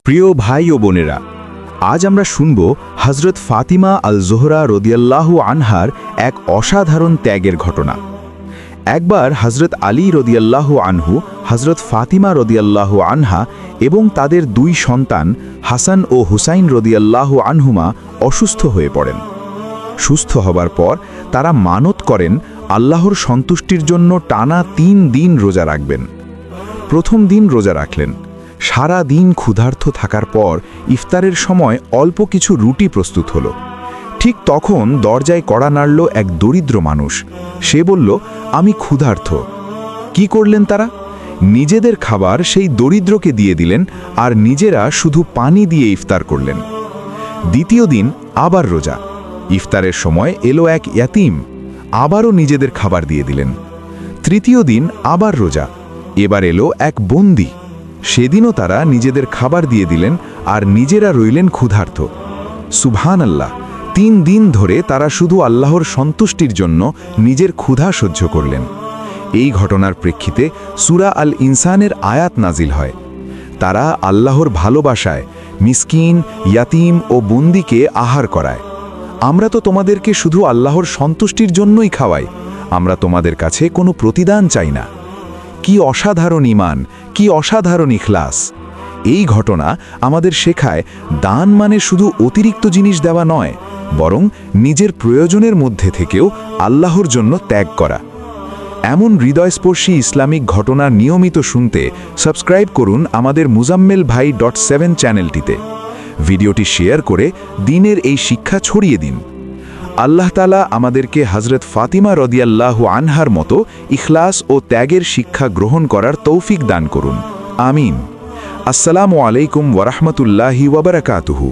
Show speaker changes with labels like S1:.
S1: প্রিয় ভাই ও বোনেরা, আজ আমরা শুনব হযরত ফাতিমা আল জোহরা রদিয়াল্লাহু আনহার এক অসাধারণ ত্যাগের ঘটনা। একবার হযরত আলী রদিয়াল্লাহু আনহু, হযরত ফাতিমা রদিয়াল্লাহু আনহা এবং তাদের দুই সন্তান হাসান ও হুসাইন রদিয়াল্লাহু আনহুমা অসুস্থ হয়ে পড়েন। সুস্থ হবার পর তারা মানত করেন আল্লাহর সন্তুষ্টির জন্য টানা ৩ দিন রোজা রাখবেন। প্রথম দিন রোজা রাখলেন। সারা দিন ক্ষুধার্ত থাকার পর ইফতারের সময় অল্প কিছু রুটি প্রস্তুত হলো। ঠিক তখন দরজায় কড়া নাড়ল এক দরিদ্র মানুষ। সে বলল, আমি ক্ষুধার্ত। কি করলেন তারা? নিজেদের খাবার সেই দরিদ্রকে দিয়ে দিলেন আর নিজেরা শুধু পানি দিয়ে ইফতার করলেন। দ্বিতীয় দিন আবার রোজা। ইফতারের সময় এলো এক ইয়াতিম, আবারও নিজেদের খাবার দিয়ে দিলেন। তৃতীয় দিন আবার রোজা, এবার এলো এক বন্দী। সেদিনও তারা নিজেদের খাবার দিয়ে দিলেন আর নিজেরা রইলেন ক্ষুধার্ত। সুবহানাল্লাহ, ৩ দিন ধরে তারা শুধু আল্লাহর সন্তুষ্টির জন্য নিজের ক্ষুধা সহ্য করলেন। এই ঘটনার প্রেক্ষিতে সূরা আল ইনসানের আয়াত নাজিল হয়। তারা আল্লাহর ভালোবাসায় মিসকিন, ইয়াতিম ও বন্দীকে আহার করায়। আমরা তো তোমাদেরকে শুধু আল্লাহর সন্তুষ্টির জন্যই খাওয়াই, আমরা তোমাদের কাছে কোনো প্রতিদান চাই না। কি অসাধারণ ঈমান, কি অসাধারণ ইখলাস! এই ঘটনা আমাদের শেখায় দান মানে শুধু অতিরিক্ত জিনিস দেওয়া নয়, বরং নিজের প্রয়োজনের মধ্যে থেকেও আল্লাহর জন্য ত্যাগ করা। এমন হৃদয়স্পর্শী ইসলামিক ঘটনা নিয়মিত শুনতে সাবস্ক্রাইব করুন আমাদের মুজাম্মেল ভাই .7 চ্যানেলটিতে। ভিডিওটি শেয়ার করে দ্বীনের এই শিক্ষা ছড়িয়ে দিন। আল্লাহ তাআলা আমাদেরকে হযরত ফাতিমা রদিয়াল্লাহু আনহার মতো ইখলাস ও ত্যাগের শিক্ষা গ্রহণ করার তৌফিক দান করুন। আমিন। আসসালামু আলাইকুম ওয়া রাহমাতুল্লাহি ওয়া বারাকাতুহু।